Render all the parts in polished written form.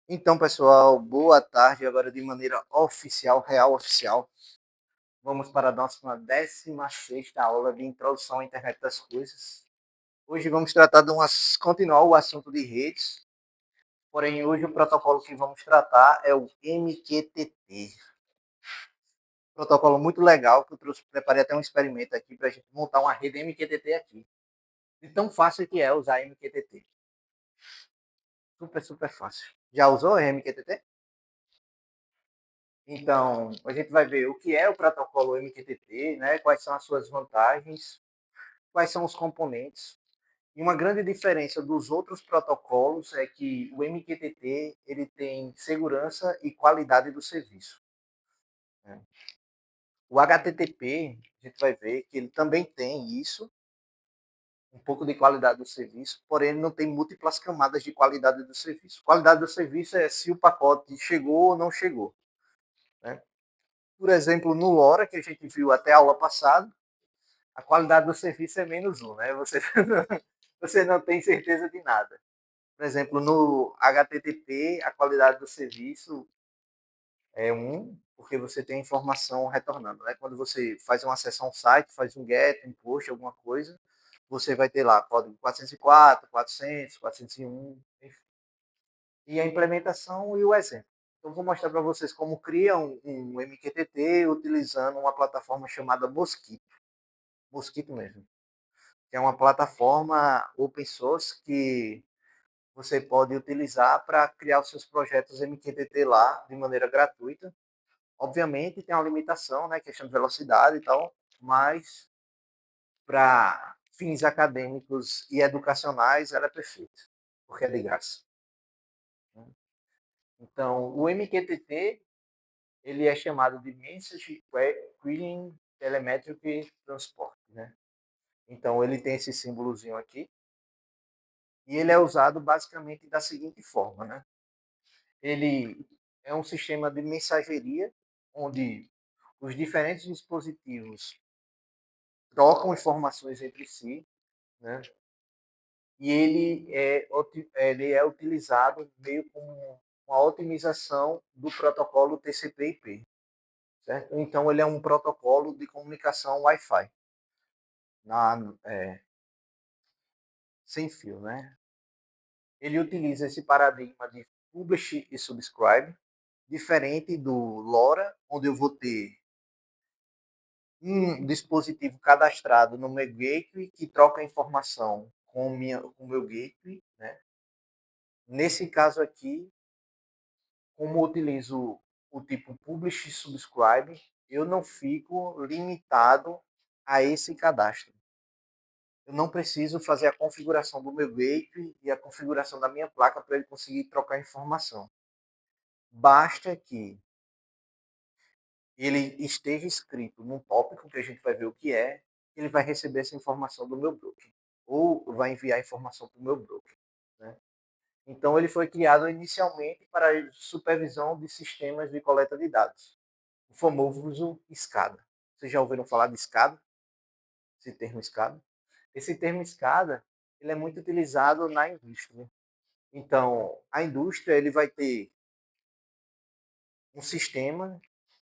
Então, pessoal, boa tarde. Agora, de maneira oficial, real oficial, vamos para a nossa 16ª aula de Introdução à Internet das Coisas. Hoje vamos tratar continuar o assunto de redes, porém hoje o protocolo que vamos tratar é o MQTT. Protocolo muito legal, que eu preparei até um experimento aqui para a gente montar uma rede MQTT aqui. E tão fácil que é usar MQTT. Super, super fácil. Já usou MQTT? Então, a gente vai ver o que é o protocolo MQTT, né? Quais são as suas vantagens, quais são os componentes. E uma grande diferença dos outros protocolos é que o MQTT ele tem segurança e qualidade do serviço, né? O HTTP, a gente vai ver que ele também tem isso, um pouco de qualidade do serviço, porém ele não tem múltiplas camadas de qualidade do serviço. Qualidade do serviço é se o pacote chegou ou não chegou, né? Por exemplo, no LoRa, que a gente viu até a aula passada, a qualidade do serviço é -1, né? Você não tem certeza de nada. Por exemplo, no HTTP, a qualidade do serviço é 1, porque você tem informação retornando, né? Quando você faz uma acessão a um site, faz um get, um post, alguma coisa, você vai ter lá código 404, 400, 401, enfim. E a implementação e o exemplo. Eu vou mostrar para vocês como cria um MQTT utilizando uma plataforma chamada Mosquito. Mosquito mesmo, que é uma plataforma open source que você pode utilizar para criar os seus projetos MQTT lá de maneira gratuita. Obviamente tem uma limitação, né, questão de velocidade e tal, mas para fins acadêmicos e educacionais ela é perfeita, porque é de graça. Então, o MQTT ele é chamado de Message Querying Telemetric Transport, né? Então ele tem esse símbolozinho aqui, e ele é usado basicamente da seguinte forma, né? Ele é um sistema de mensageria onde os diferentes dispositivos trocam informações entre si, né? E ele é utilizado meio como uma otimização do protocolo TCP/IP, certo? Então ele é um protocolo de comunicação Wi-Fi na, sem fio, né? Ele utiliza esse paradigma de publish e subscribe, diferente do LoRa, onde eu vou ter um dispositivo cadastrado no meu gateway que troca informação com o meu gateway, né? Nesse caso aqui, como eu utilizo o tipo publish e subscribe, eu não fico limitado a esse cadastro. Eu não preciso fazer a configuração do meu gateway e a configuração da minha placa para ele conseguir trocar informação. Basta que ele esteja escrito num tópico, que a gente vai ver o que é, ele vai receber essa informação do meu broker, ou vai enviar informação para o meu broker, né? Então, ele foi criado inicialmente para a supervisão de sistemas de coleta de dados, o famoso SCADA. Vocês já ouviram falar de SCADA? Esse termo SCADA? Esse termo SCADA ele é muito utilizado na indústria. Então, a indústria ele vai ter um sistema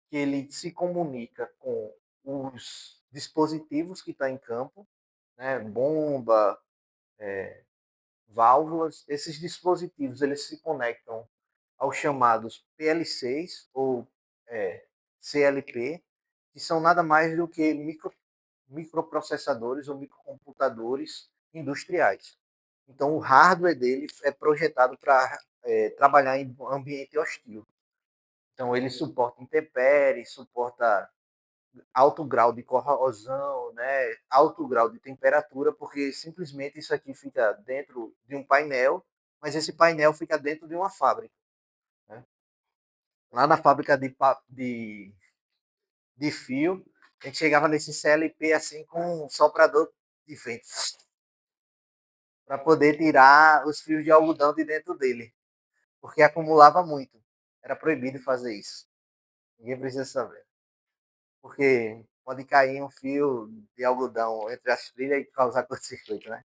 que ele se comunica com os dispositivos que estão em campo, né, bomba, válvulas. Esses dispositivos eles se conectam aos chamados PLCs ou CLP, que são nada mais do que microprocessadores ou microcomputadores industriais. Então, o hardware dele é projetado para trabalhar em ambiente hostil. Então, ele suporta intempéries, suporta alto grau de corrosão, né? Alto grau de temperatura, porque simplesmente isso aqui fica dentro de um painel, mas esse painel fica dentro de uma fábrica, né? Lá na fábrica de fio, a gente chegava nesse CLP assim com um soprador de vento para poder tirar os fios de algodão de dentro dele, porque acumulava muito. Era proibido fazer isso. Ninguém precisa saber. Porque pode cair um fio de algodão entre as trilhas e causar curto-circuito, né?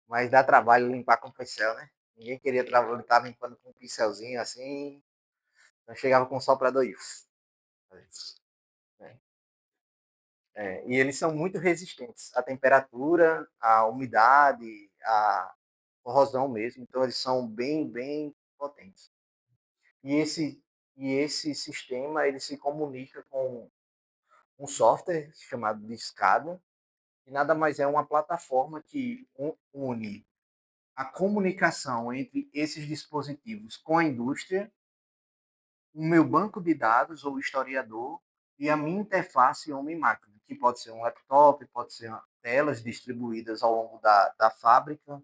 Mas dá trabalho limpar com pincel, né? Ninguém queria trabalhar, estava limpando com um pincelzinho assim, então chegava com o soprador e... né? E eles são muito resistentes à temperatura, à umidade, à corrosão mesmo, então eles são bem, bem potentes. E esse sistema ele se comunica com um software chamado de SCADA, que nada mais é uma plataforma que une a comunicação entre esses dispositivos com a indústria, o meu banco de dados ou historiador e a minha interface homem-máquina, que pode ser um laptop, pode ser telas distribuídas ao longo da fábrica,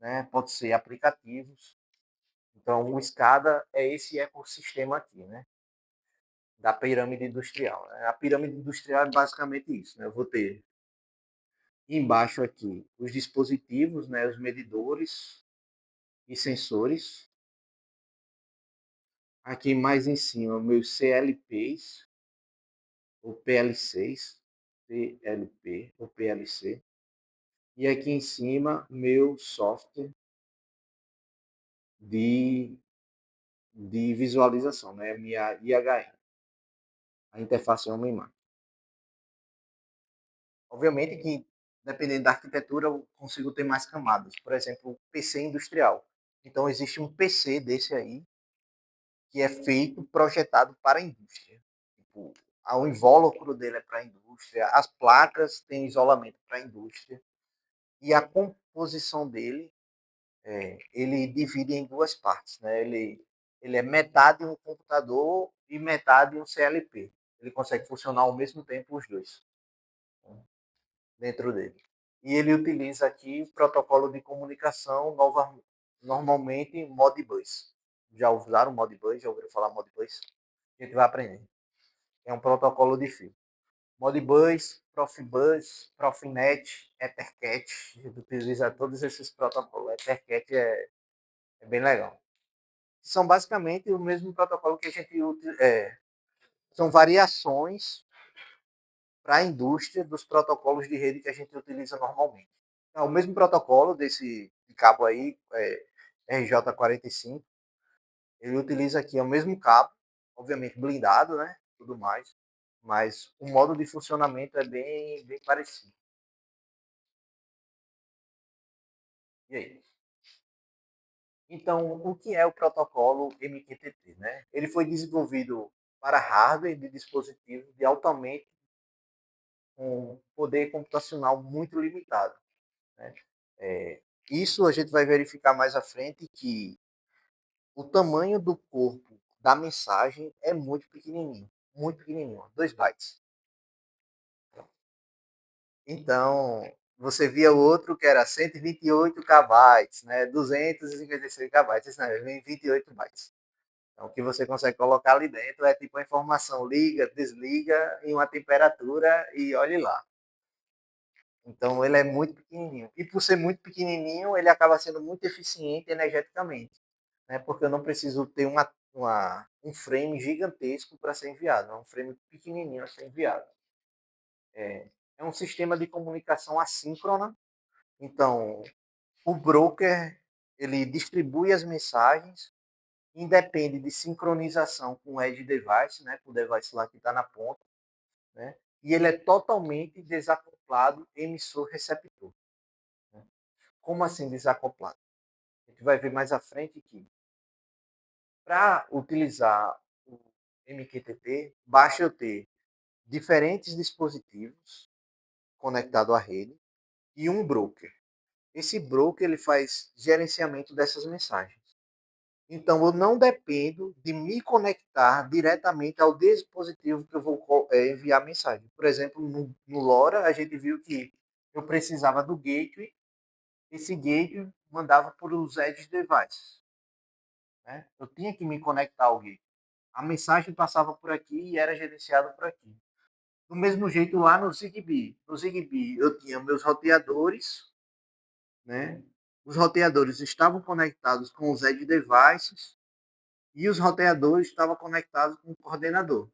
né? Pode ser aplicativos. Então, o SCADA é esse ecossistema aqui, né? Da pirâmide industrial. A pirâmide industrial é basicamente isso, né? Eu vou ter embaixo aqui os dispositivos, né? Os medidores e sensores. Aqui mais em cima, meus CLPs, ou PL6, CLP ou PLC. E aqui em cima, meu software de, de visualização, né? Minha IHM, a interface homem-máquina. Obviamente que, dependendo da arquitetura, eu consigo ter mais camadas. Por exemplo, PC industrial. Então, existe um PC desse aí, que é feito, projetado para a indústria. Tipo, o invólucro dele é para a indústria, as placas têm isolamento para a indústria, e a composição dele, ele divide em duas partes. Né? Ele é metade um computador e metade um CLP. Ele consegue funcionar ao mesmo tempo os dois, né, dentro dele. E ele utiliza aqui o protocolo de comunicação, normalmente Modbus. Já usaram Modbus? Já ouviram falar Modbus? A gente vai aprender. É um protocolo de fio. Modbus, Profibus, Profinet, Ethercat. A gente utiliza todos esses protocolos. Ethercat é bem legal. São basicamente o mesmo protocolo que a gente utiliza. São variações para a indústria dos protocolos de rede que a gente utiliza normalmente. O mesmo protocolo desse de cabo aí, RJ45, ele utiliza aqui o mesmo cabo, obviamente blindado, né? Tudo mais, mas o modo de funcionamento é bem, bem parecido. E aí? Então, o que é o protocolo MQTT? Né? Ele foi desenvolvido para hardware de dispositivos de altamente com poder computacional muito limitado. Né? Isso a gente vai verificar mais à frente que o tamanho do corpo da mensagem é muito pequenininho, 2 bytes. Então, você via outro que era 128 kbytes, né, 256 kbytes, isso não, vem 28 bytes. Então, o que você consegue colocar ali dentro é tipo a informação liga, desliga em uma temperatura e olhe lá. Então, ele é muito pequenininho. E por ser muito pequenininho, ele acaba sendo muito eficiente energeticamente, né? Porque eu não preciso ter um frame gigantesco para ser enviado, é um frame pequenininho a ser enviado. É um sistema de comunicação assíncrona. Então, o broker ele distribui as mensagens, independe de sincronização com o edge device, né? Com o device lá que está na ponta, né? E ele é totalmente desacoplado emissor-receptor. Né? Como assim desacoplado? A gente vai ver mais à frente que para utilizar o MQTT, basta eu ter diferentes dispositivos conectados à rede e um broker. Esse broker ele faz gerenciamento dessas mensagens. Então, eu não dependo de me conectar diretamente ao dispositivo que eu vou enviar mensagem. Por exemplo, no LoRa, a gente viu que eu precisava do gateway. Esse gateway mandava por os edge devices. Né? Eu tinha que me conectar ao gateway. A mensagem passava por aqui e era gerenciada por aqui. Do mesmo jeito lá no Zigbee. No Zigbee eu tinha meus roteadores, né? Os roteadores estavam conectados com os edge devices e os roteadores estavam conectados com o coordenador.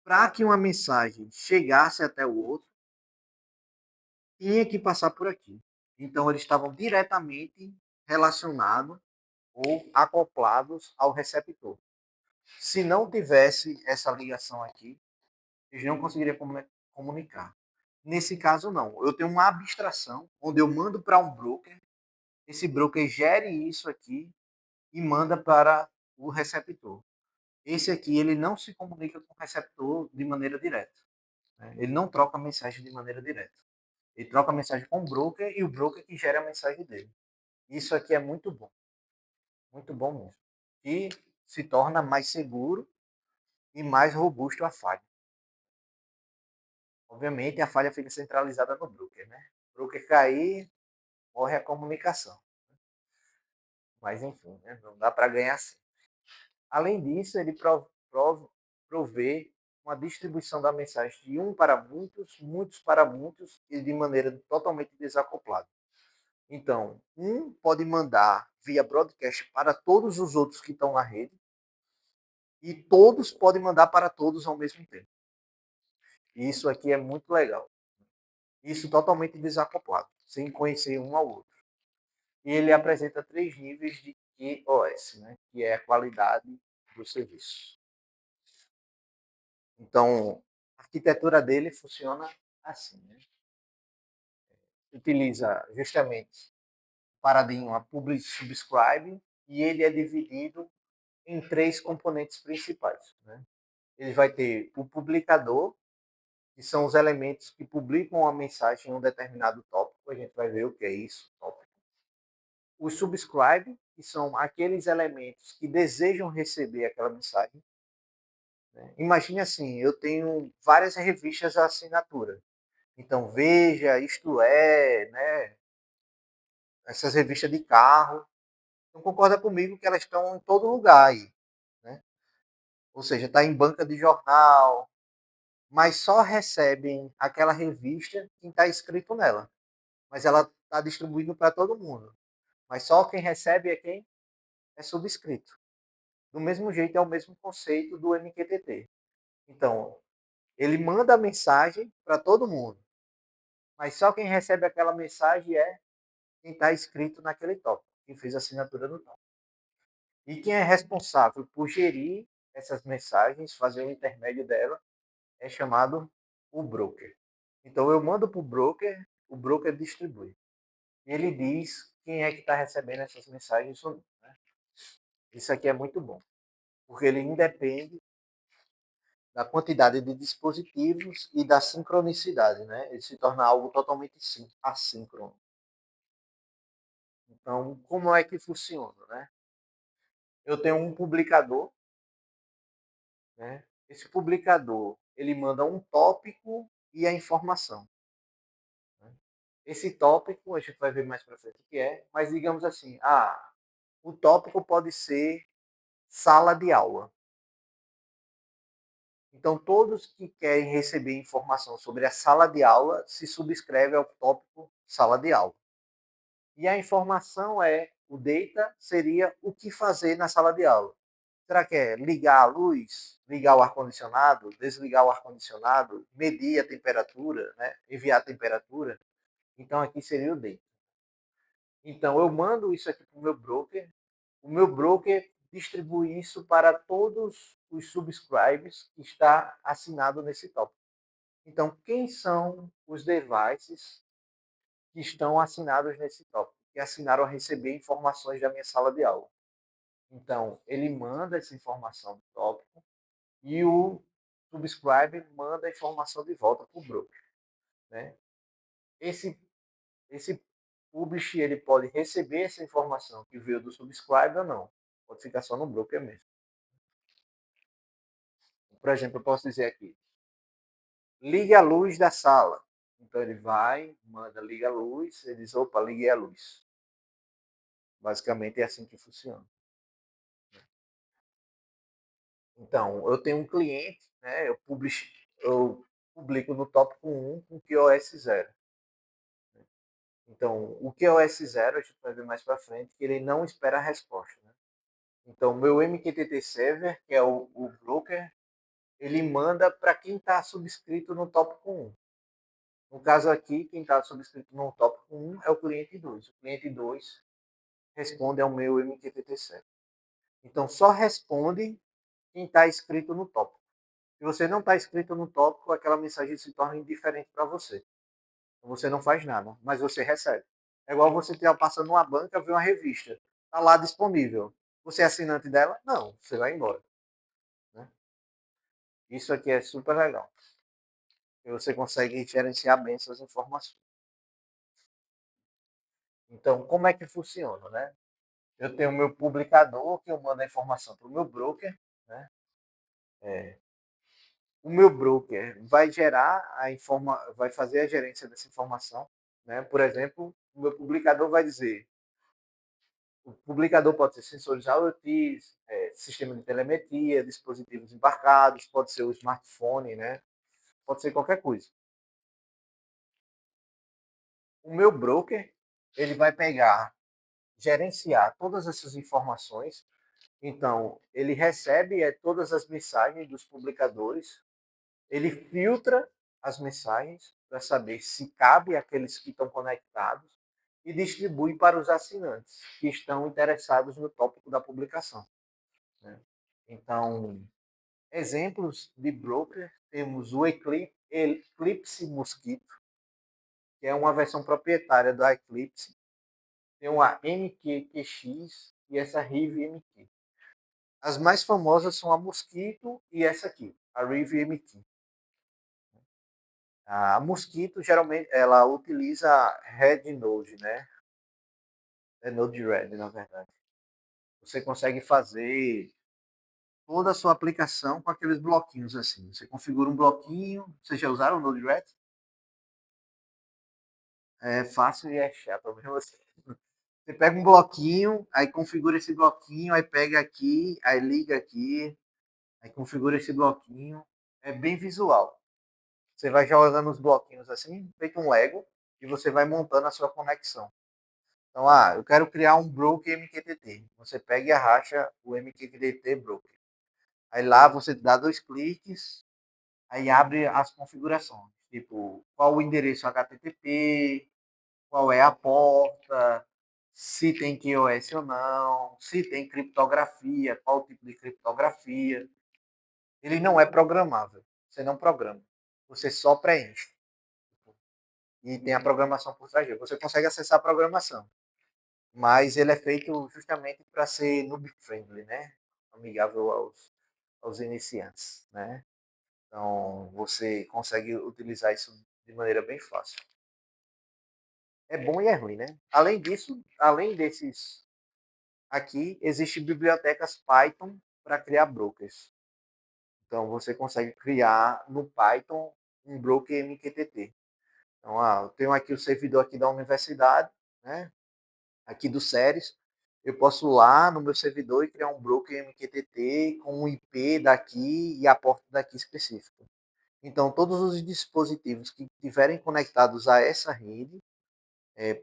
Para que uma mensagem chegasse até o outro, tinha que passar por aqui. Então, eles estavam diretamente relacionados ou acoplados ao receptor. Se não tivesse essa ligação aqui, eles não conseguiriam comunicar. Nesse caso, não. Eu tenho uma abstração onde eu mando para um broker, esse broker gere isso aqui e manda para o receptor. Esse aqui, ele não se comunica com o receptor de maneira direta. Né? Ele não troca mensagem de maneira direta. Ele troca mensagem com o broker e o broker que gera a mensagem dele. Isso aqui é muito bom mesmo. E se torna mais seguro e mais robusto a falha. Obviamente, a falha fica centralizada no broker, né? O broker cair, morre a comunicação. Mas, enfim, né? Não dá para ganhar assim. Além disso, ele provê uma distribuição da mensagem de um para muitos, muitos para muitos e de maneira totalmente desacoplada. Então, um pode mandar via broadcast para todos os outros que estão na rede e todos podem mandar para todos ao mesmo tempo. Isso aqui é muito legal. Isso totalmente desacoplado, sem conhecer um ao outro. E ele apresenta 3 níveis de QoS, né? Que é a qualidade do serviço. Então, a arquitetura dele funciona assim, né? Utiliza justamente o paradigma Publish Subscribe e ele é dividido em 3 componentes principais. Né? Ele vai ter o publicador, que são os elementos que publicam a mensagem em um determinado tópico. A gente vai ver o que é isso, tópico. O subscribe, que são aqueles elementos que desejam receber aquela mensagem. Né? Imagine assim, eu tenho várias revistas à assinatura. Então, Veja, Isto É, né? Essas revistas de carro. Não concorda comigo que elas estão em todo lugar aí. Né? Ou seja, está em banca de jornal, mas só recebem aquela revista quem está escrito nela. Mas ela está distribuindo para todo mundo. Mas só quem recebe é quem é subscrito. Do mesmo jeito, é o mesmo conceito do MQTT. Então, ele manda a mensagem para todo mundo. Mas só quem recebe aquela mensagem é quem está escrito naquele tópico, quem fez a assinatura do tópico. E quem é responsável por gerir essas mensagens, fazer o intermédio dela, é chamado o broker. Então eu mando para o broker distribui. E ele diz quem é que está recebendo essas mensagens ou não. Né? Isso aqui é muito bom, porque ele independe da quantidade de dispositivos e da sincronicidade. Né? Ele se torna algo totalmente assíncrono. Então, como é que funciona? Né? Eu tenho um publicador. Né? Esse publicador ele manda um tópico e a informação. Né? Esse tópico, a gente vai ver mais para frente o que é, mas digamos assim, o tópico pode ser sala de aula. Então, todos que querem receber informação sobre a sala de aula se subscrevem ao tópico sala de aula. E a informação o data seria o que fazer na sala de aula. Será que é ligar a luz, ligar o ar-condicionado, desligar o ar-condicionado, medir a temperatura, né? Enviar a temperatura? Então, aqui seria o data. Então, eu mando isso aqui para o meu broker distribui isso para todos os subscribers que está assinado nesse tópico. Então, quem são os devices que estão assinados nesse tópico, que assinaram a receber informações da minha sala de aula? Então, ele manda essa informação do tópico e o subscribe manda a informação de volta para o broker. Né? Esse, esse publish ele pode receber essa informação que veio do subscribe ou não. Pode ficar só no broker mesmo. Por exemplo, eu posso dizer aqui, ligue a luz da sala. Então ele vai, manda liga a luz, ele diz, opa, liguei a luz. Basicamente é assim que funciona. Então, eu tenho um cliente, né, eu publico no tópico 1 com QoS 0. Então, o QoS 0, a gente vai ver mais para frente, que ele não espera a resposta. Né? Então, o meu MQTT Server, que é o broker, ele manda para quem está subscrito no tópico 1. No caso aqui, quem está subscrito no tópico 1 é o cliente 2. O cliente 2 responde ao meu MQTT7. Então, só responde quem está inscrito no tópico. Se você não está inscrito no tópico, aquela mensagem se torna indiferente para você. Você não faz nada, mas você recebe. É igual você estar passando numa banca, ver uma revista. Está lá disponível. Você é assinante dela? Não, você vai embora. Né? Isso aqui é super legal. E você consegue gerenciar bem suas informações. Então, como é que funciona, né? Eu tenho o meu publicador, que eu mando a informação para o meu broker, né? É, o meu broker vai gerar vai fazer a gerência dessa informação, né? Por exemplo, o meu publicador vai dizer, o publicador pode ser sensores IoT, sistema de telemetria, dispositivos embarcados, pode ser o smartphone, né? Pode ser qualquer coisa. O meu broker, ele vai pegar, gerenciar todas essas informações. Então, ele recebe todas as mensagens dos publicadores, ele filtra as mensagens para saber se cabe àqueles que estão conectados e distribui para os assinantes que estão interessados no tópico da publicação. Né? Então, exemplos de broker, temos o Eclipse Mosquito, que é uma versão proprietária do Eclipse, tem uma MQQX e essa Rive MQ. As mais famosas são a Mosquito e essa aqui, a Rive MQ. A Mosquito, geralmente, ela utiliza Red Node, né? É Node-RED, na verdade. Você consegue fazer toda a sua aplicação com aqueles bloquinhos assim. Você configura um bloquinho. Vocês já usaram o Node-RED? É fácil e é chato mesmo assim. Você pega um bloquinho, aí configura esse bloquinho, aí pega aqui, aí liga aqui, aí configura esse bloquinho. É bem visual. Você vai jogando os bloquinhos assim, feito um Lego, e você vai montando a sua conexão. Então, eu quero criar um broker MQTT. Você pega e arracha o MQTT broker. Aí lá você dá 2 cliques, aí abre as configurações. Tipo, qual o endereço HTTP, qual é a porta, se tem QoS ou não, se tem criptografia, qual tipo de criptografia. Ele não é programável. Você não programa. Você só preenche. E tem a programação por trás dele. Você consegue acessar a programação. Mas ele é feito justamente para ser noob friendly, né? Amigável aos iniciantes, né? Então, você consegue utilizar isso de maneira bem fácil. É bom e é ruim, né? Além disso, além desses aqui, existem bibliotecas Python para criar brokers. Então, você consegue criar no Python um broker MQTT. Então, eu tenho aqui o servidor aqui da universidade, né? Aqui do Ceres. Eu posso ir lá no meu servidor e criar um broker MQTT com um IP daqui e a porta daqui específica. Então, todos os dispositivos que estiverem conectados a essa rede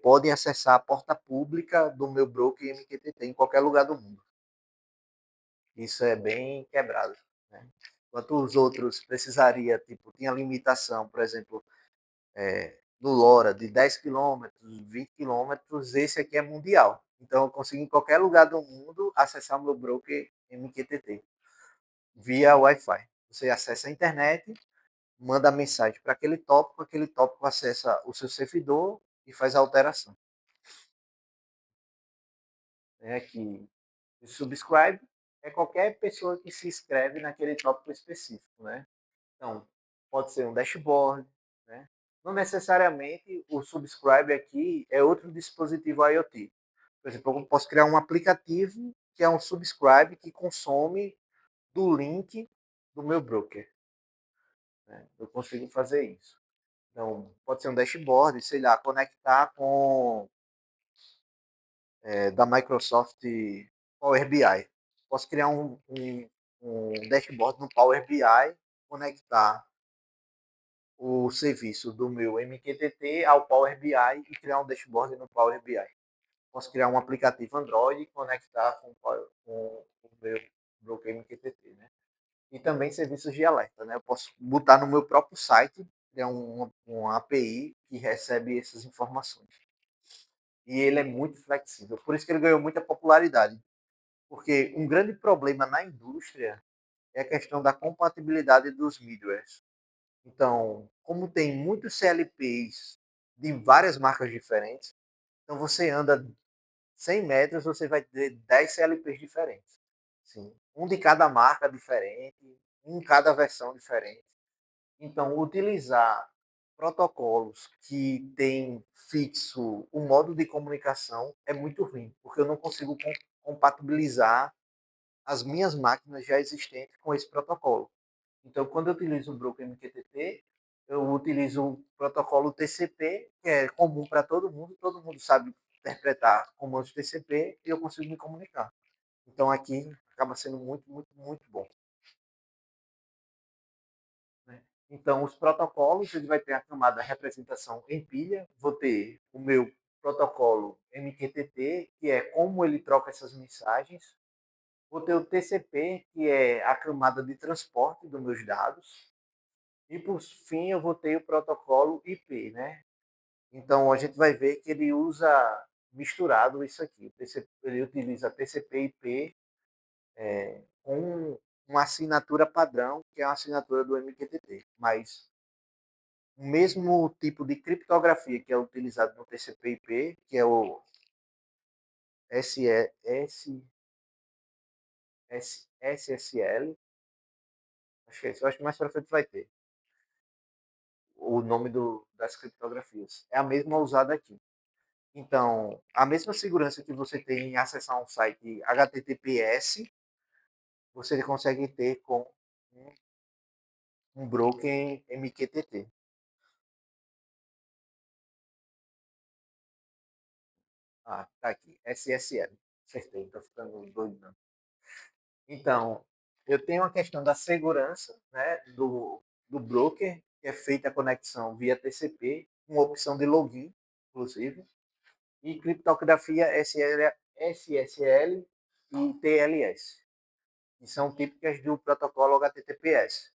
podem acessar a porta pública do meu broker MQTT em qualquer lugar do mundo. Isso é bem quebrado. Né? Enquanto os outros precisaria, tipo, tinha limitação, por exemplo, do LoRa de 10 quilômetros, 20 quilômetros, esse aqui é mundial. Então, eu consigo em qualquer lugar do mundo acessar o meu broker MQTT via Wi-Fi. Você acessa a internet, manda mensagem para aquele tópico acessa o seu servidor e faz a alteração. Que o subscribe é qualquer pessoa que se inscreve naquele tópico específico, né? Então, pode ser um dashboard, né? Não necessariamente o subscribe aqui é outro dispositivo IoT. Por exemplo, eu posso criar um aplicativo que é um subscribe que consome do link do meu broker. Né? Eu consigo fazer isso. Então, pode ser um dashboard, sei lá, conectar com da Microsoft Power BI. Posso criar um dashboard no Power BI, conectar o serviço do meu MQTT ao Power BI e criar um dashboard no Power BI. Posso criar um aplicativo Android e conectar com o meu broker MQTT, né? E também serviços de alerta, né? Eu posso botar no meu próprio site criar uma API que recebe essas informações. E ele é muito flexível. Por isso que ele ganhou muita popularidade. Porque um grande problema na indústria é a questão da compatibilidade dos middlewares. Então, como tem muitos CLPs de várias marcas diferentes, então você anda 100 metros, você vai ter 10 CLPs diferentes. Sim. Um de cada marca diferente, um cada versão diferente. Então, utilizar protocolos que têm fixo o modo de comunicação é muito ruim, porque eu não consigo compatibilizar as minhas máquinas já existentes com esse protocolo. Então, quando eu utilizo o broker MQTT, eu utilizo o protocolo TCP, que é comum para todo mundo sabe interpretar comandos TCP e eu consigo me comunicar. Então, aqui acaba sendo muito, muito, muito bom. Né? Então, os protocolos, ele vai ter a camada representação em pilha, vou ter o meu protocolo MQTT, que é como ele troca essas mensagens, vou ter o TCP, que é a camada de transporte dos meus dados, e por fim eu vou ter o protocolo IP, né? Então a gente vai ver que ele usa misturado isso aqui. Ele utiliza TCP/IP com uma assinatura padrão, que é a assinatura do MQTT. Mas o mesmo tipo de criptografia que é utilizado no TCP/IP, que é o SSL, acho que mais para frente vai ter o nome das criptografias. É a mesma usada aqui. Então, a mesma segurança que você tem em acessar um site HTTPS, você consegue ter com um broker MQTT. Ah, tá aqui, SSL. Acertei, não tô ficando doido não. Então, eu tenho a questão da segurança, né, do broker, que é feita a conexão via TCP, com opção de login, inclusive, e criptografia SSL e TLS, que são típicas do protocolo HTTPS,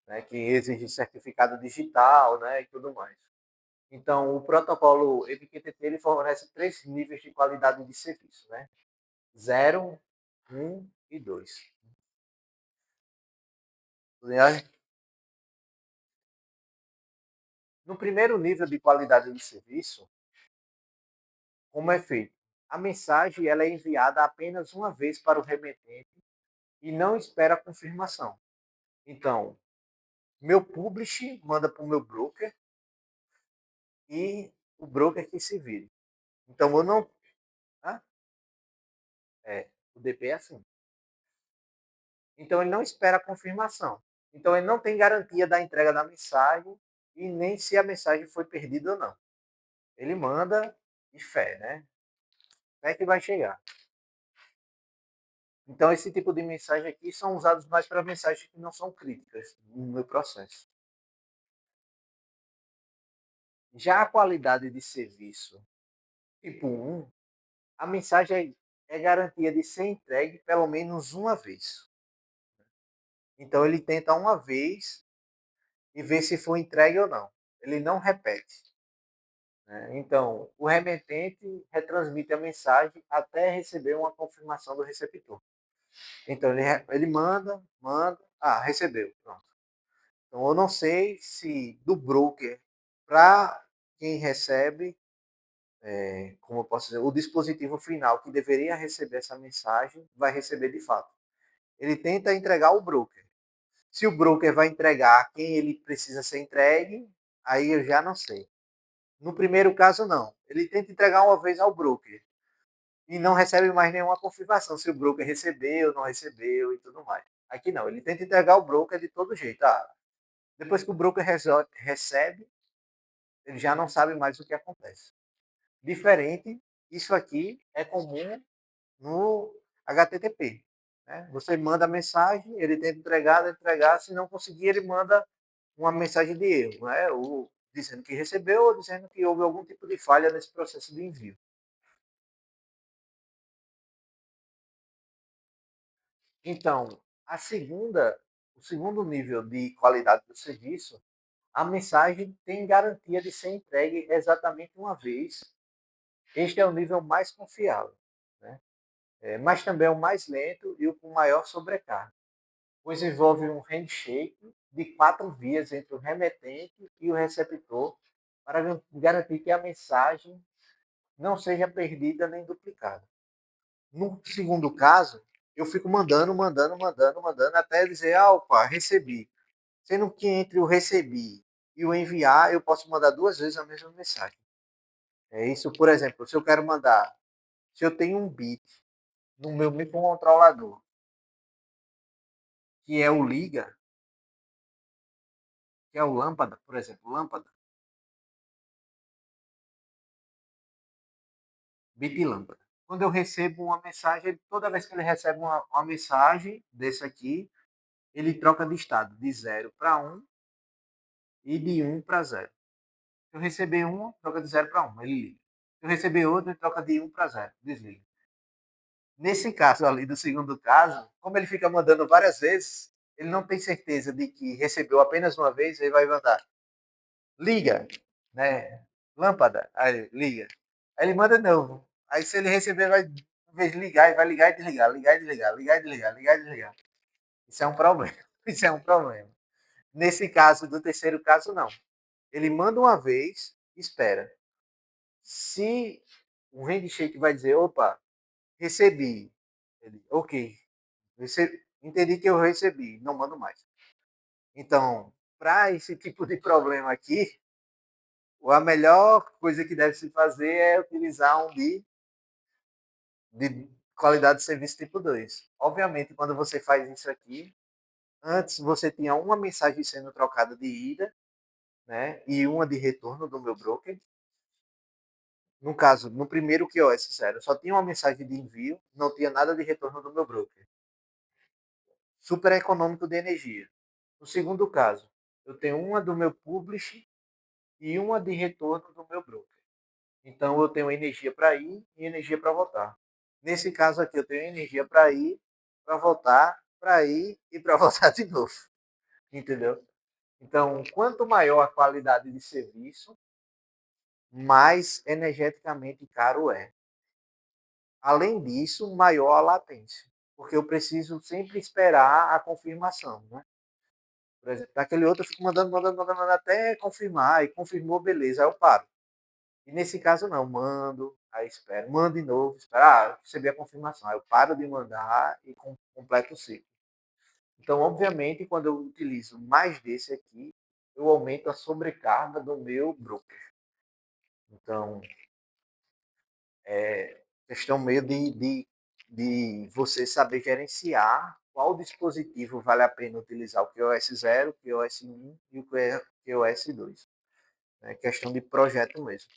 né, que exige certificado digital, né, e tudo mais. Então, o protocolo MQTT ele fornece três níveis de qualidade de serviço, né? 0, 1 e 2. No primeiro nível de qualidade de serviço, como é feito? A mensagem ela é enviada apenas uma vez para o remetente e não espera a confirmação. Então, meu publish manda para o meu broker e o broker que se vire. Então, eu não. Ah, o DP é assim. Então, ele não espera a confirmação. Então, ele não tem garantia da entrega da mensagem e nem se a mensagem foi perdida ou não. Ele manda de fé, né? Fé que vai chegar. Então, esse tipo de mensagem aqui são usados mais para mensagens que não são críticas no meu processo. Já a qualidade de serviço tipo 1, a mensagem é garantia de ser entregue pelo menos uma vez. Então, ele tenta uma vez e vê se foi entregue ou não. Ele não repete. Né? Então, o remetente retransmite a mensagem até receber uma confirmação do receptor. Então, ele manda, recebeu. Pronto. Então, eu não sei se do broker para quem recebe, como eu posso dizer, o dispositivo final que deveria receber essa mensagem vai receber de fato. Ele tenta entregar o broker. Se o broker vai entregar a quem ele precisa ser entregue, aí eu já não sei. No primeiro caso, não. Ele tenta entregar uma vez ao broker e não recebe mais nenhuma confirmação se o broker recebeu, não recebeu e tudo mais. Aqui não, ele tenta entregar o broker de todo jeito. Depois que o broker recebe, ele já não sabe mais o que acontece. Diferente, isso aqui é comum no HTTP. Né? Você manda a mensagem, ele tenta entregar, se não conseguir, ele manda uma mensagem de erro, né? Ou dizendo que recebeu ou dizendo que houve algum tipo de falha nesse processo de envio. Então, o segundo nível de qualidade do serviço, a mensagem tem garantia de ser entregue exatamente uma vez. Este é o nível mais confiável, né? Mas também é o mais lento e o com maior sobrecarga, pois envolve um handshake de 4 vias entre o remetente e o receptor para garantir que a mensagem não seja perdida nem duplicada. No segundo caso, eu fico mandando, até dizer, opa, recebi. Sendo que entre o recebi e o enviar, eu posso mandar 2 vezes a mesma mensagem. É isso, por exemplo, se eu quero mandar, se eu tenho um bit no meu microcontrolador, que é o liga, que é o lâmpada, por exemplo, lâmpada, bit lâmpada. Quando eu recebo uma mensagem, toda vez que ele recebe uma mensagem desse aqui, ele troca de estado de 0 para 1 e de 1 para 0. Se eu receber um, troca de 0 para 1, ele liga. Se eu receber outro, ele troca de 1 para 0, desliga. Nesse caso ali, do segundo caso, como ele fica mandando várias vezes, ele não tem certeza de que recebeu apenas uma vez, ele vai mandar liga, né? Lâmpada, aí liga. Aí ele manda de novo. Aí se ele receber, vai em vez de ligar, ele vai ligar e desligar, ligar e desligar, ligar e desligar, ligar e desligar. Isso é um problema. Isso é um problema. Nesse caso, do terceiro caso, não. Ele manda uma vez, espera. Se o handshake vai dizer, opa, recebi. Ele, ok, entendi que eu recebi, não mando mais. Então, para esse tipo de problema aqui, a melhor coisa que deve se fazer é utilizar um de qualidade de serviço tipo 2. Obviamente, quando você faz isso aqui, antes você tinha uma mensagem sendo trocada de ida, né, e uma de retorno do meu broker. No caso, no primeiro QoS 0, só tinha uma mensagem de envio, não tinha nada de retorno do meu broker. Super econômico de energia. No segundo caso, eu tenho uma do meu publish e uma de retorno do meu broker. Então eu tenho energia para ir e energia para voltar. Nesse caso aqui, eu tenho energia para ir, para voltar, para ir e para voltar de novo. Entendeu? Então, quanto maior a qualidade de serviço, mais energeticamente caro é. Além disso, maior a latência, porque eu preciso sempre esperar a confirmação, né? Por exemplo, daquele outro eu fico mandando até confirmar, e confirmou, beleza, aí eu paro. E nesse caso não, mando, aí espero, mando de novo, espero, recebi a confirmação, aí eu paro de mandar e completo o ciclo. Então, obviamente, quando eu utilizo mais desse aqui, eu aumento a sobrecarga do meu broker. Então, é questão meio de você saber gerenciar qual dispositivo vale a pena utilizar, o QoS 0, o QoS 1 e o QoS 2. É questão de projeto mesmo.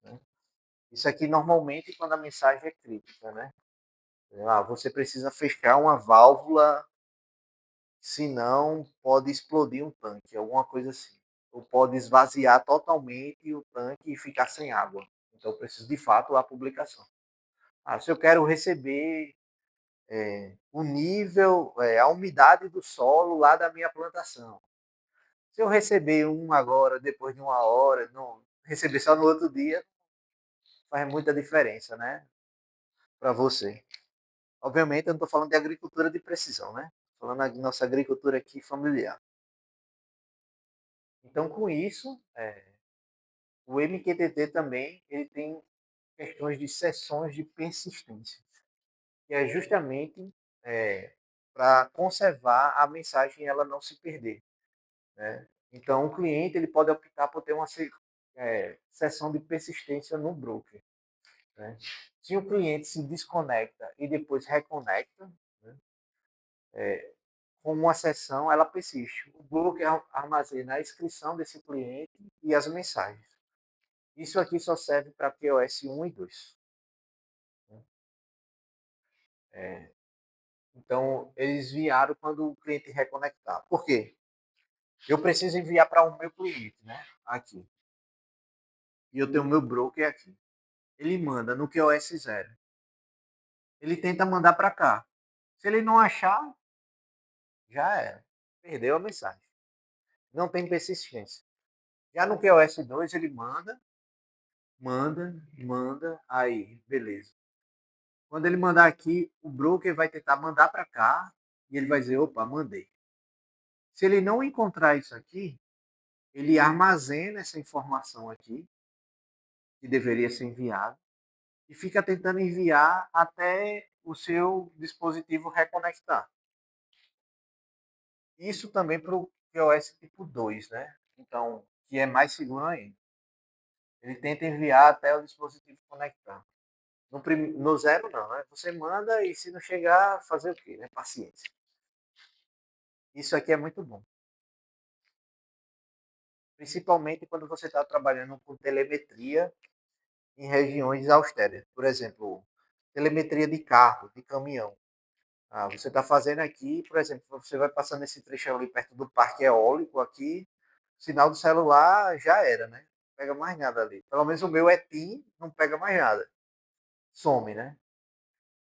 Né? Isso aqui normalmente quando a mensagem é crítica, né? Você precisa fechar uma válvula, senão pode explodir um tanque, alguma coisa assim. Ou pode esvaziar totalmente o tanque e ficar sem água. Então, eu preciso de fato da publicação. Se eu quero receber o nível, a umidade do solo lá da minha plantação. Se eu receber um agora, depois de uma hora, não receber só no outro dia, faz muita diferença, né? Para você. Obviamente, eu não estou falando de agricultura de precisão, né? Estou falando da nossa agricultura aqui familiar. Então, com isso, o MQTT também ele tem questões de sessões de persistência, que é justamente para conservar a mensagem e ela não se perder. Né? Então, o cliente ele pode optar por ter uma sessão de persistência no broker. Né? Se o cliente se desconecta e depois reconecta, né? Com uma sessão, ela persiste. O broker armazena a inscrição desse cliente e as mensagens. Isso aqui só serve para QoS 1 e 2. Né? Então, eles enviaram quando o cliente reconectar. Por quê? Eu preciso enviar para o meu cliente, né? Aqui. E eu tenho o meu broker aqui. Ele manda no QoS 0. Ele tenta mandar para cá. Se ele não achar, já era. Perdeu a mensagem. Não tem persistência. Já no QoS 2 ele manda, aí, beleza. Quando ele mandar aqui, o broker vai tentar mandar para cá e ele vai dizer, opa, mandei. Se ele não encontrar isso aqui, ele armazena essa informação aqui, que deveria ser enviada, e fica tentando enviar até o seu dispositivo reconectar. Isso também para o QoS tipo 2, né? Então, que é mais seguro ainda. Ele tenta enviar até o dispositivo conectar. No zero não, né? Você manda e se não chegar, fazer o quê? Né? Paciência. Isso aqui é muito bom. Principalmente quando você está trabalhando com telemetria em regiões austeras. Por exemplo, telemetria de carro, de caminhão. Você está fazendo aqui, por exemplo, você vai passando esse trecho ali perto do parque eólico aqui, sinal do celular já era, né? Não pega mais nada ali. Pelo menos o meu é TIM, não pega mais nada. Some, né?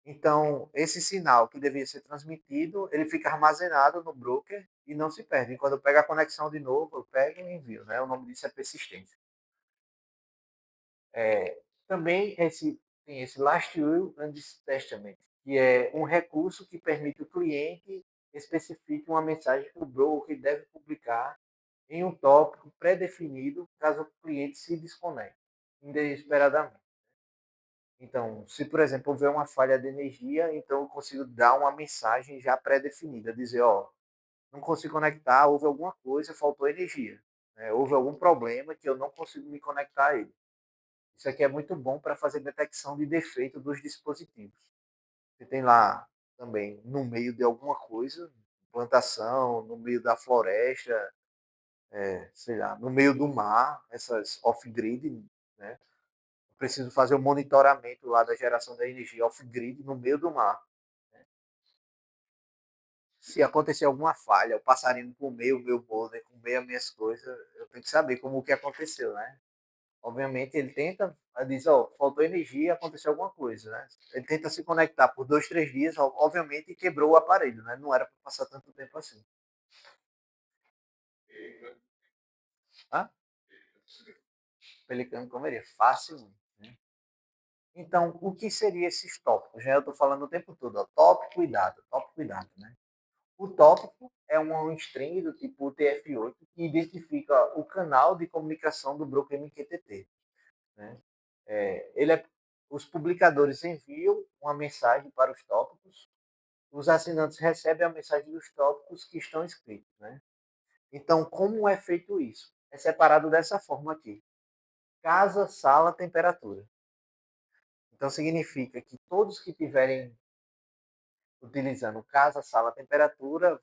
Então, esse sinal que devia ser transmitido, ele fica armazenado no broker e não se perde. E quando pega a conexão de novo, eu pego e envio, né? O nome disso é persistência. Também tem esse Last Will and Testament, que é um recurso que permite o cliente especifique uma mensagem que o broker deve publicar em um tópico pré-definido caso o cliente se desconecte inesperadamente. Então, se por exemplo houver uma falha de energia, então eu consigo dar uma mensagem já pré-definida, dizer, ó, não consigo conectar, houve alguma coisa, faltou energia, né? Houve algum problema que eu não consigo me conectar a ele. Isso aqui é muito bom para fazer detecção de defeito dos dispositivos. Você tem lá também, no meio de alguma coisa, plantação, no meio da floresta, sei lá, no meio do mar, essas off-grid, né? Eu preciso fazer o monitoramento lá da geração da energia off-grid no meio do mar. Se acontecer alguma falha, o passarinho comer o meu boulder, comer as minhas coisas, eu tenho que saber como que aconteceu, né? Obviamente ele tenta, diz, ó, faltou energia, aconteceu alguma coisa, né? Ele tenta se conectar por 2, 3 dias, obviamente quebrou o aparelho, né? Não era para passar tanto tempo assim. Ah, pelicano comeria fácil, né? Então, o que seria esses tópicos? Já eu estou falando o tempo todo, ó, tópico, cuidado, né? O tópico é um string do tipo UTF-8 que identifica o canal de comunicação do broker MQTT, né? Ele os publicadores enviam uma mensagem para os tópicos, os assinantes recebem a mensagem dos tópicos que estão escritos, né? Então, como é feito isso? É separado dessa forma aqui: casa, sala, temperatura. Então, significa que todos que tiverem utilizando casa, sala, temperatura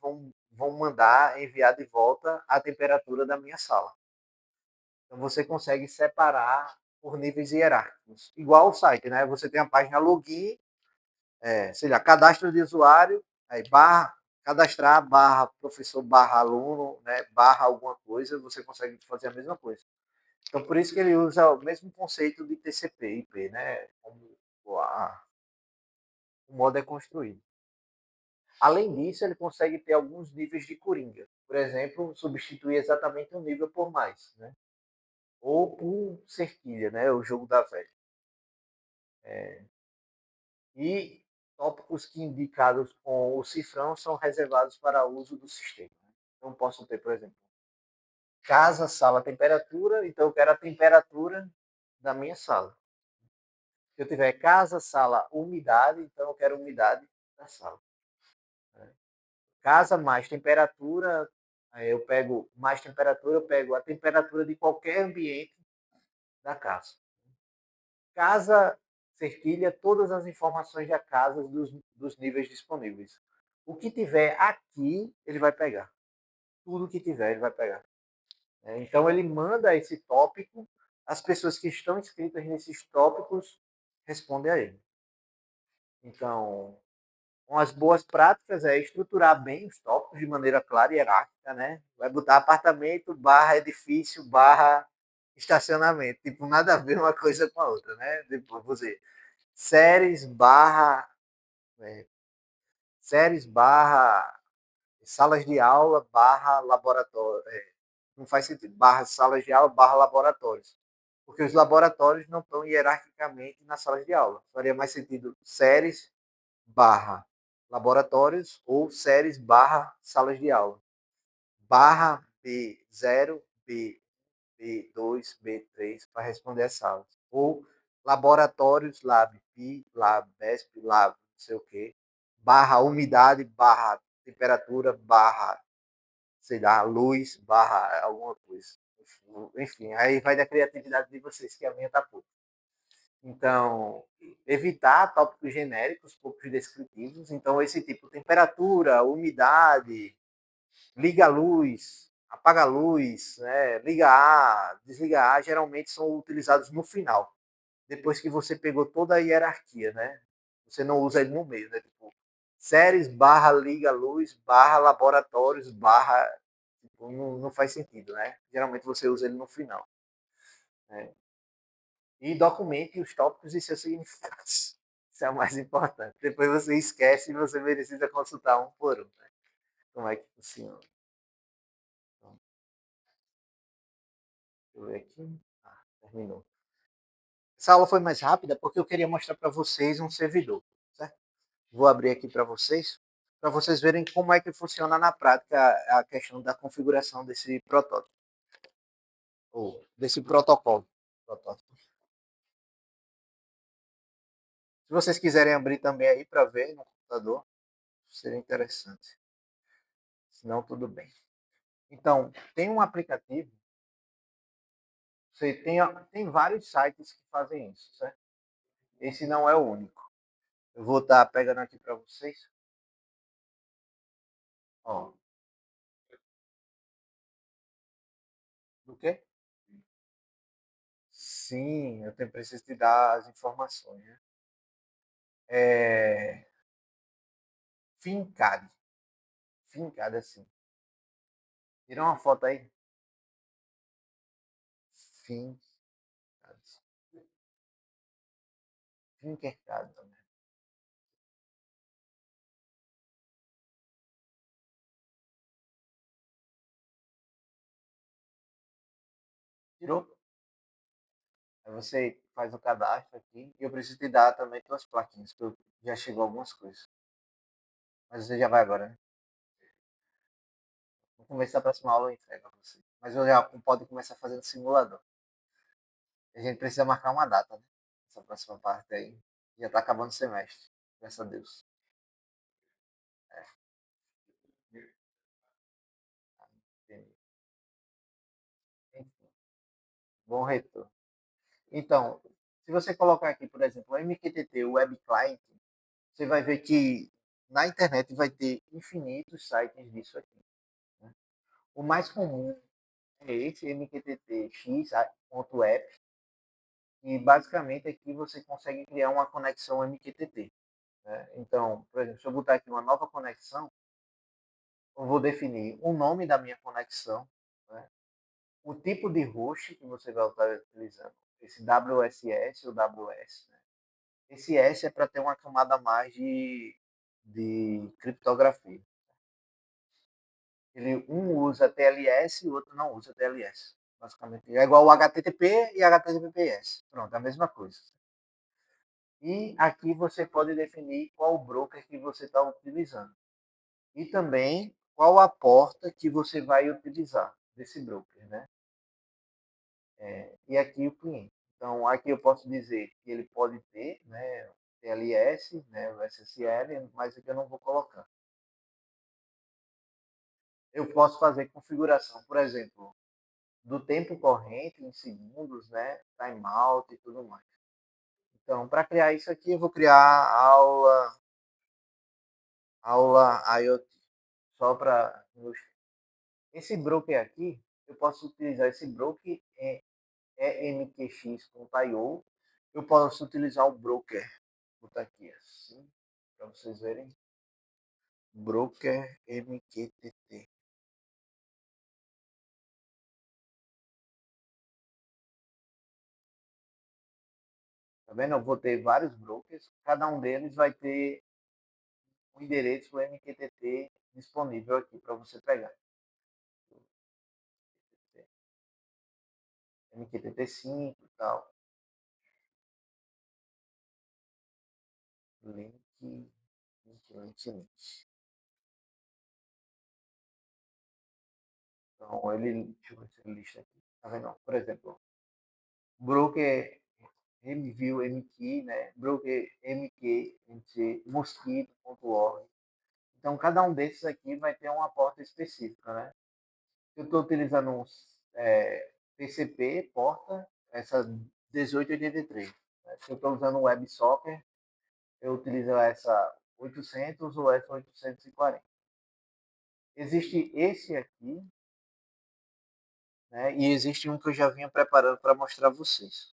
vão mandar enviar de volta a temperatura da minha sala. Então, você consegue separar por níveis hierárquicos. Igual o site, né? Você tem a página login, sei lá, cadastro de usuário, aí barra, cadastrar, barra professor, barra aluno, né, barra alguma coisa, você consegue fazer a mesma coisa. Então, por isso que ele usa o mesmo conceito de TCP, IP, né, como o modo é construído. Além disso, ele consegue ter alguns níveis de coringa. Por exemplo, substituir exatamente um nível por mais, né? Ou por cerquilha, né, o jogo da velha. E tópicos que indicados com o cifrão são reservados para uso do sistema. Então, posso ter, por exemplo, casa, sala, temperatura, então eu quero a temperatura da minha sala. Se eu tiver casa, sala, umidade, então eu quero a umidade da sala. Casa mais temperatura, aí eu pego mais temperatura, eu pego a temperatura de qualquer ambiente da casa. Casa cerquilha todas as informações da casa dos níveis disponíveis. O que tiver aqui, ele vai pegar. Tudo que tiver, ele vai pegar. Então, ele manda esse tópico, as pessoas que estão inscritas nesses tópicos respondem a ele. Então, umas boas práticas é estruturar bem os tópicos de maneira clara e hierárquica, né? Vai botar apartamento, barra edifício, barra estacionamento. Tipo, nada a ver uma coisa com a outra, né? Tipo, você, séries, barra, é, séries, barra, salas de aula, barra, laboratório, Não faz sentido. Barra salas de aula, barra laboratórios. Porque os laboratórios não estão hierarquicamente nas salas de aula. Faria mais sentido séries barra laboratórios ou séries barra salas de aula. Barra B0, B2, B3 para responder as salas. Ou laboratórios, lab, PI, lab, BESP, lab, não sei o quê. Barra umidade, barra temperatura, barra, sei lá, luz, barra alguma coisa. Enfim, aí vai da criatividade de vocês, que a minha tá pouco. Então, evitar tópicos genéricos, poucos descritivos. Então, esse tipo, temperatura, umidade, liga a luz, apaga a luz, né? Liga A, desliga A, geralmente são utilizados no final. Depois que você pegou toda a hierarquia, né? Você não usa ele no meio, né? Tipo, séries barra liga a luz, barra laboratórios, barra. Tipo, não faz sentido, né? Geralmente você usa ele no final. Né? E documente os tópicos e seus significados. Isso é o mais importante. Depois você esquece e você precisa consultar um por um. Né? Como é que funciona? Então, deixa eu ver aqui. Ah, terminou. Essa aula foi mais rápida porque eu queria mostrar para vocês um servidor. Certo? Vou abrir aqui para vocês verem como é que funciona na prática a questão da configuração desse protótipo, ou desse protocolo. Protótipo. Se vocês quiserem abrir também aí para ver no computador, seria interessante. Se não, tudo bem. Então, tem um aplicativo, você tem vários sites que fazem isso, certo? Esse não é o único. Eu vou estar pegando aqui para vocês. Ó, do quê? Sim, eu tenho, preciso te dar as informações. Né? É, Fincad. Fincad, assim. Tira uma foto aí. Fincad. Finkercad também. Tirou? Aí você faz o cadastro aqui. E eu preciso te dar também tuas plaquinhas, que já chegou algumas coisas. Mas você já vai agora, né? No começo da próxima aula eu entrego a você. Mas eu já pode começar fazendo simulador. A gente precisa marcar uma data, né? Essa próxima parte aí. Já está acabando o semestre. Graças a Deus. Entendi. Enfim, bom retorno. Então, se você colocar aqui, por exemplo, o MQTT Web Client, você vai ver que na internet vai ter infinitos sites disso aqui. Né? O mais comum é esse mqttx.app, e basicamente aqui você consegue criar uma conexão MQTT. Né? Então, por exemplo, se eu botar aqui uma nova conexão, eu vou definir o nome da minha conexão, né? O tipo de host que você vai estar utilizando, esse WSS ou WS. Né? Esse S é para ter uma camada a mais de criptografia. Um usa TLS e o outro não usa TLS. Basicamente, é igual o HTTP e HTTPS. Pronto, a mesma coisa. E aqui você pode definir qual broker que você está utilizando. E também qual a porta que você vai utilizar desse broker, né? E aqui o cliente. Então, aqui eu posso dizer que ele pode ter, né, TLS, né, o SSL, mas aqui eu não vou colocar. Eu posso fazer configuração, por exemplo, do tempo corrente em segundos, né, timeout e tudo mais. Então, para criar isso aqui, eu vou criar aula IoT, só para esse broker aqui, eu posso utilizar esse broker EMQX.io. Eu posso utilizar o broker, vou botar aqui assim, para vocês verem. Broker MQTT. Tá vendo? Eu vou ter vários brokers, cada um deles vai ter o endereço do MQTT disponível aqui para você pegar. MQTT5 e tal. Link, link. Então, deixa eu ver se ele lista aqui. Tá vendo? Por exemplo, broker MView MQ, né? Broker MQ, MQ, mosquito.org. Então, cada um desses aqui vai ter uma porta específica, né? Eu estou utilizando um TCP, porta, essa 1883. Né? Se eu estou usando o WebSocket, eu utilizo essa 800 ou essa 840. Existe esse aqui, né? E existe um que eu já vinha preparando para mostrar a vocês,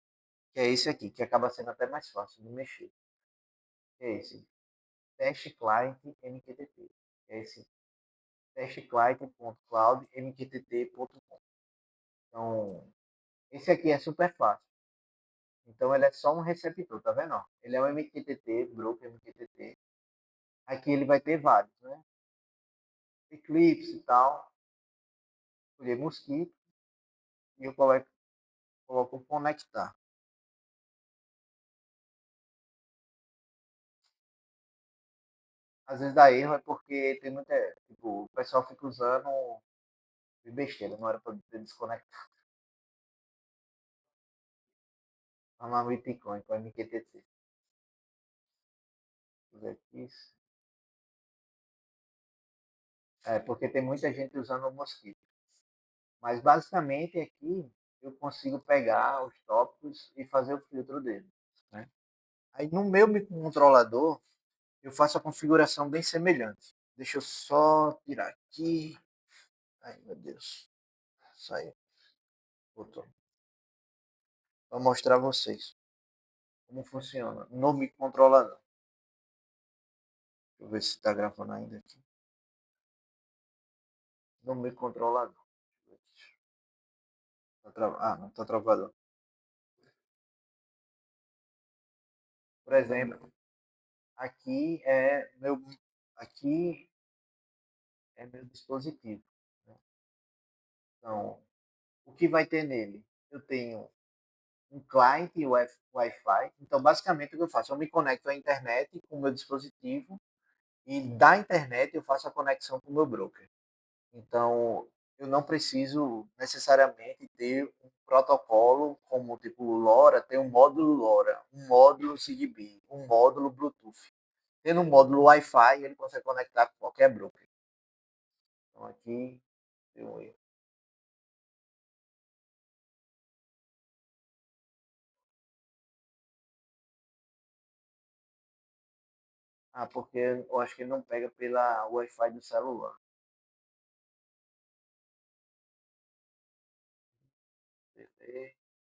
que é esse aqui, que acaba sendo até mais fácil de mexer. Que é esse, Test Client MQTT. É esse testclient.cloud.mqtt.com. Então, esse aqui é super fácil. Então, ele é só um receptor, tá vendo? Ele é um MQTT, broker MQTT. Aqui ele vai ter vários, né? Eclipse e tal. Escolher mosquito e eu coloco conectar. Às vezes dá erro é porque tem muita. Tipo, o pessoal fica usando de besteira, não era para desconectar. Vamos lá no Bitcoin com MQTT. Aqui. É, porque tem muita gente usando o mosquito. Mas basicamente aqui eu consigo pegar os tópicos e fazer o filtro dele. Né? Aí no meu microcontrolador eu faço a configuração bem semelhante. Deixa eu só tirar aqui. Ai meu Deus. Saiu. Voltou. Vou mostrar a vocês como funciona no microcontrolador. Deixa eu ver se está gravando ainda aqui. No microcontrolador. Não está travado. Por exemplo, aqui é meu dispositivo. Né? Então, o que vai ter nele? Eu tenho um client e Wi-Fi. Então, basicamente, o que eu faço? Eu me conecto à internet com o meu dispositivo e da internet eu faço a conexão com o meu broker. Então, eu não preciso necessariamente ter um protocolo como tipo LoRa, tem um módulo LoRa, um módulo ZigBee, um módulo Bluetooth. Tendo um módulo Wi-Fi, ele consegue conectar com qualquer broker. Então, aqui tem um erro. Ah, porque eu acho que ele não pega pela Wi-Fi do celular.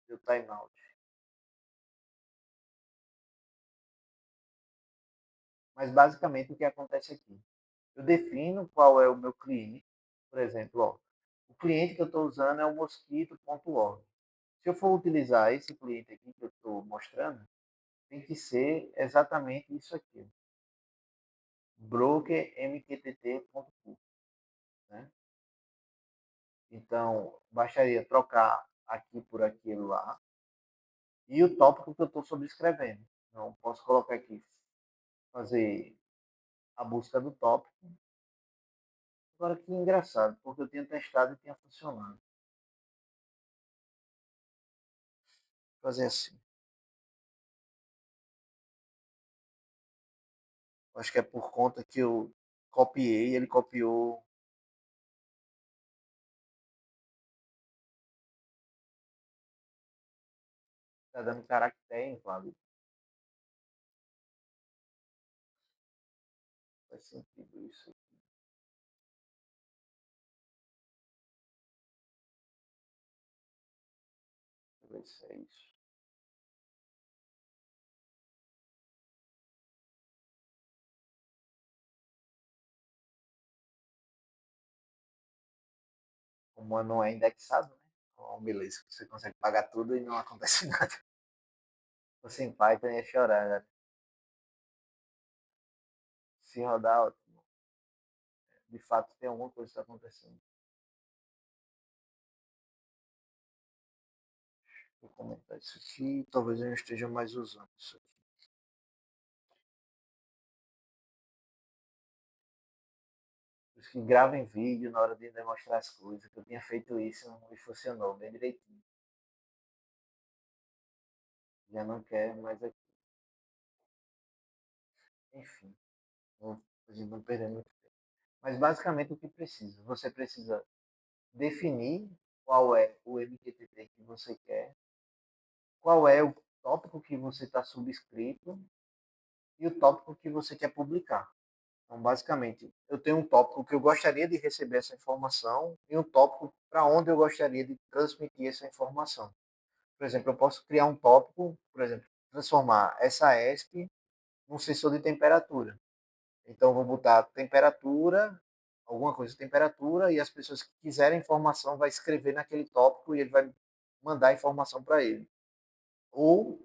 Deu timeout. Mas basicamente o que acontece aqui? Eu defino qual é o meu cliente. Por exemplo, ó, o cliente que eu estou usando é o mosquito.org. Se eu for utilizar esse cliente aqui que eu estou mostrando, tem que ser exatamente isso aqui. brokermqtt.com. Né? Então, bastaria trocar aqui por aquilo lá e o tópico que eu estou sobrescrevendo. Então, posso colocar aqui, fazer a busca do tópico. Agora que engraçado, porque eu tinha testado e tinha funcionado. Vou fazer assim. Acho que é por conta que eu copiei, ele copiou. Está dando caractere inválido. Faz sentido isso. Deixa eu ver se é isso. Como não é indexado, né? Então, beleza, você consegue pagar tudo e não acontece nada. Você em Python ia chorar, né? Se rodar, ótimo. De fato, tem alguma coisa que está acontecendo. Vou comentar isso aqui. Talvez eu não esteja mais usando isso aqui. Por isso que grava em vídeo na hora de demonstrar as coisas. Que eu tinha feito isso e funcionou bem direitinho. Já não quer mais aqui. Enfim, a gente não perder muito tempo. Mas basicamente o que precisa? Você precisa definir qual é o MQTT que você quer, qual é o tópico que você está subscrito e o tópico que você quer publicar. Então, basicamente, eu tenho um tópico que eu gostaria de receber essa informação e um tópico para onde eu gostaria de transmitir essa informação. Por exemplo, eu posso criar um tópico, por exemplo, transformar essa ESP num sensor de temperatura. Então, eu vou botar temperatura, alguma coisa de temperatura, e as pessoas que quiserem informação vai escrever naquele tópico e ele vai mandar a informação para ele. Ou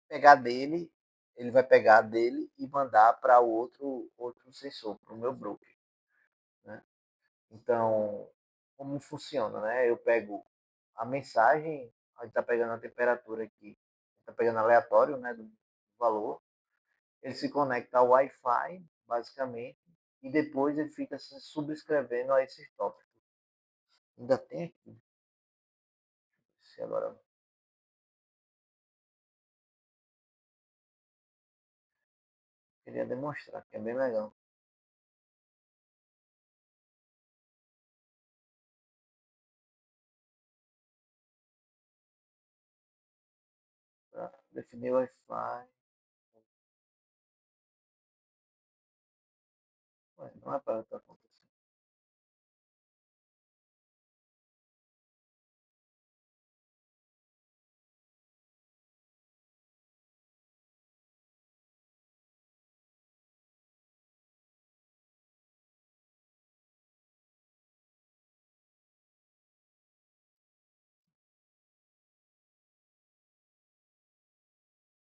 pegar dele, ele vai pegar dele e mandar para o outro sensor, para o meu broker. Né? Então, como funciona? Né? Eu pego a mensagem, a gente está pegando a temperatura aqui, está pegando aleatório né, do valor, ele se conecta ao Wi-Fi, basicamente, e depois ele fica se subscrevendo a esses tópicos. Ainda tem aqui. Se agora queria demonstrar, que é bem legal. Para definir o Wi-Fi. Mas não é para estar acontecendo.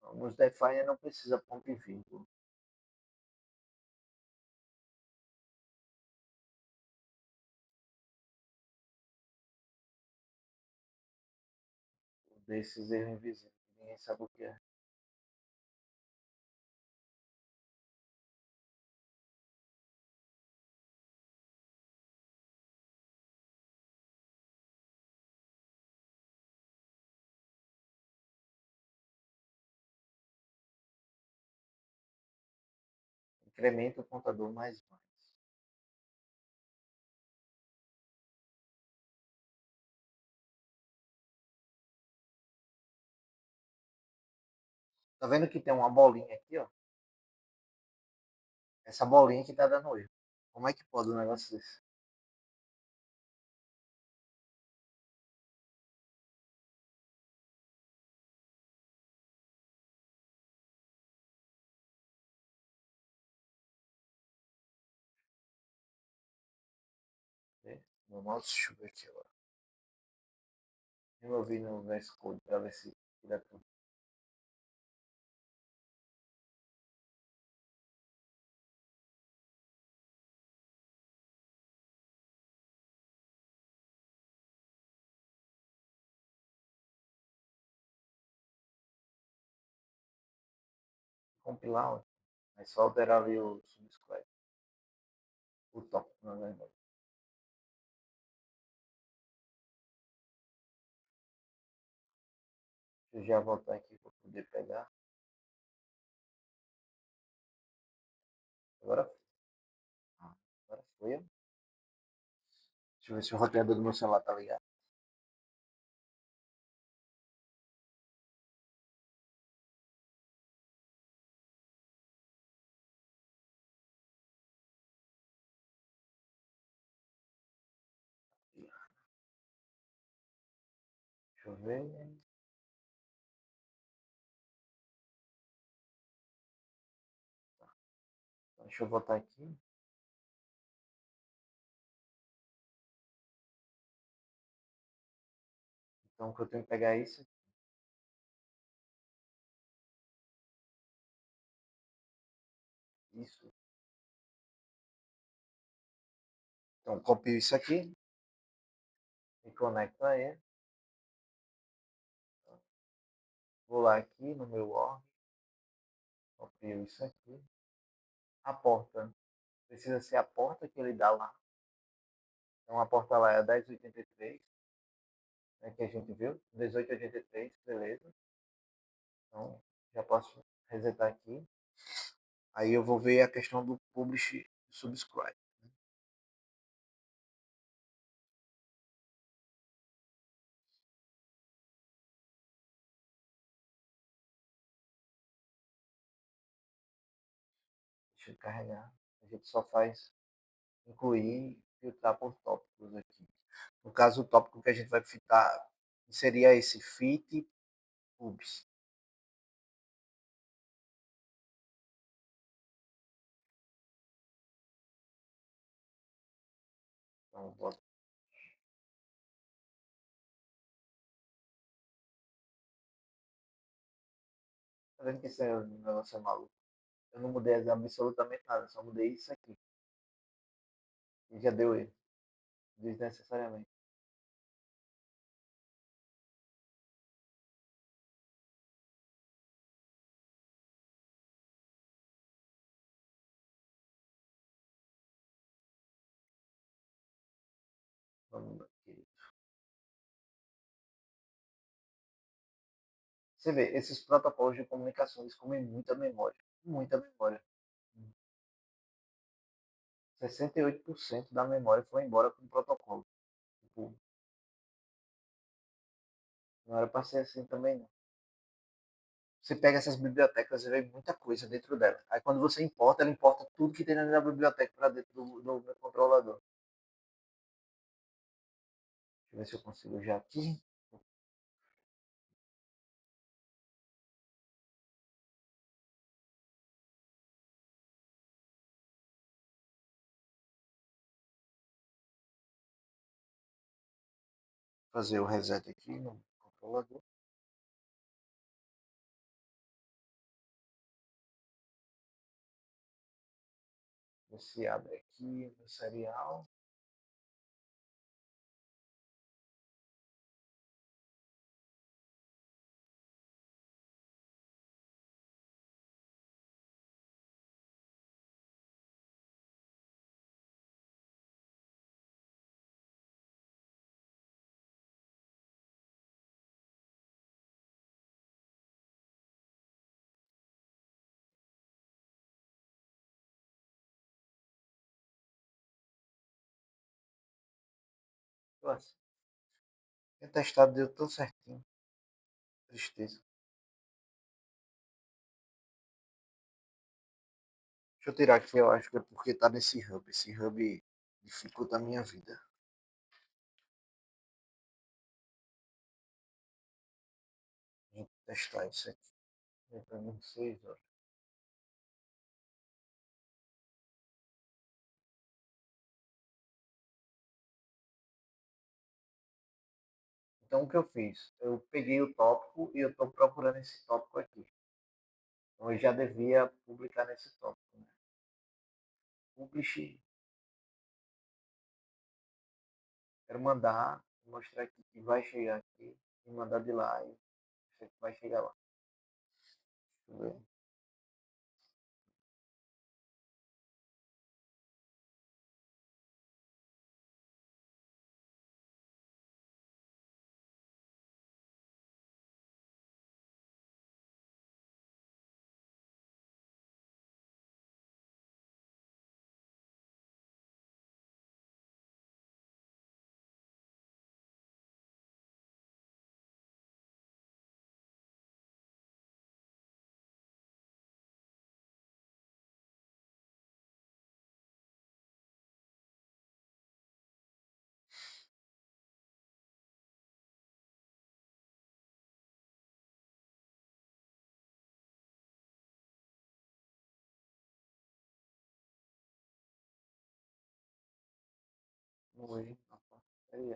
Alguns Define não precisa ponto e vírgula. Desses erros invisíveis. Ninguém sabe o que é. Incrementa o contador mais mais. Tá vendo que tem uma bolinha aqui, ó? Essa bolinha que tá dando erro. Como é que pode um negócio desse? Né? No nosso, deixa eu ver aqui agora. Removi no VS Code para ver se tira tudo. Compilar, ó. É só alterar ali o subscribe. O top, na verdade. Deixa eu já voltar aqui para poder pegar. Agora, agora foi. Deixa eu ver se o roteador do meu celular tá ligado. Deixa eu ver. Deixa eu voltar aqui. Então, o que eu tenho que pegar é isso. Isso. Então, copio isso aqui e conecto a ele. Vou lá aqui no meu org, copio isso aqui. A porta precisa ser a porta que ele dá lá. Então a porta lá é a 1083, né, que a gente viu. 1883, beleza. Então já posso resetar aqui. Aí eu vou ver a questão do publish e subscribe. Deixa eu carregar. A gente só faz incluir e filtrar por tópicos aqui. No caso, o tópico que a gente vai fitar seria esse fit pubs. Então, bota. Tá vendo que esse negócio é maluco? Eu não mudei absolutamente nada, só mudei isso aqui. E já deu erro, desnecessariamente. Vamos aqui. Você vê, esses protocolos de comunicação, eles comem muita memória. Muita memória. 68% da memória foi embora com o protocolo. Tipo, não era para ser assim também, não. Você pega essas bibliotecas e vê muita coisa dentro dela. Aí quando você importa, ela importa tudo que tem dentro da biblioteca para dentro do meu controlador. Deixa eu ver se eu consigo já aqui fazer o reset aqui no controlador. Você abre aqui no serial. Nossa, o testado deu tudo certinho. Tristeza. Deixa eu tirar aqui, eu acho que é porque tá nesse hub. Esse hub dificulta a minha vida. Vou testar isso aqui. Para mim, 6 horas. Então, o que eu fiz? Eu peguei o tópico e eu estou procurando esse tópico aqui. Então, eu já devia publicar nesse tópico. Né? Publish. Quero mandar, mostrar aqui que vai chegar aqui e mandar de lá. E sei que vai chegar lá. Deixa eu ver. Hoje, aí,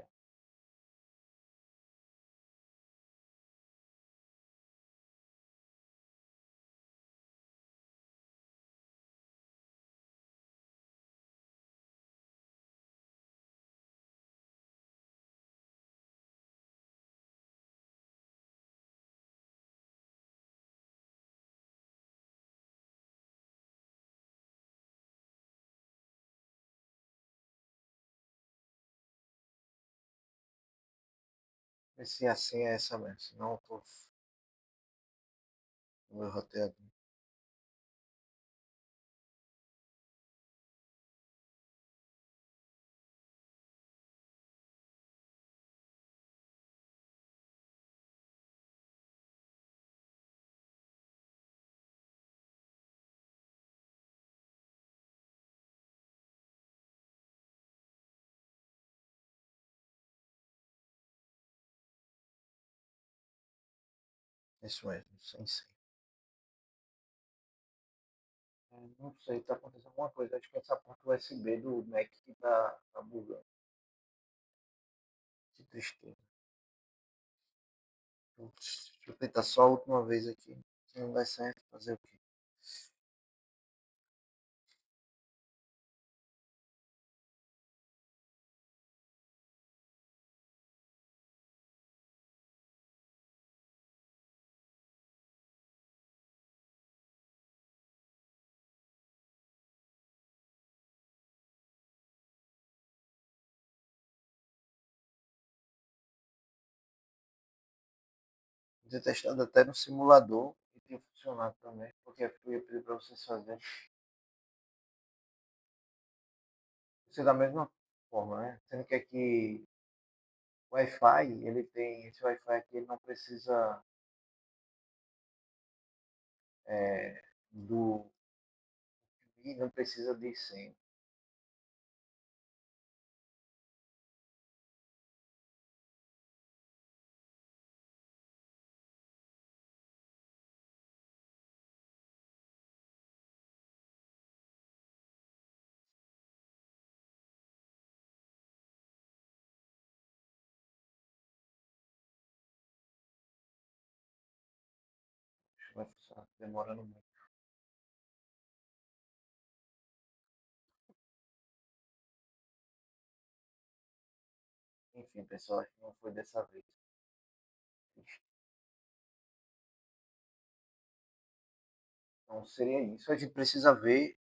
Esse assim é essa mesmo, senão eu tô no meu roteiro. Isso mesmo, sim, sim. Não sei, tá acontecendo alguma coisa. Acho que essa porta USB do Mac que tá bugando. Que tristeza. Putz, deixa eu tentar só a última vez aqui. Se não der certo, fazer o quê? Vou ter testado até no simulador e tem funcionado também, porque eu ia pedir para vocês fazerem. Isso da mesma forma, né? Sendo que aqui o Wi-Fi, ele tem, esse Wi-Fi aqui, ele não precisa do, e não precisa de senha. Acho que vai funcionar, demorando muito. Enfim, pessoal, acho que não foi dessa vez. Então seria isso. A gente precisa ver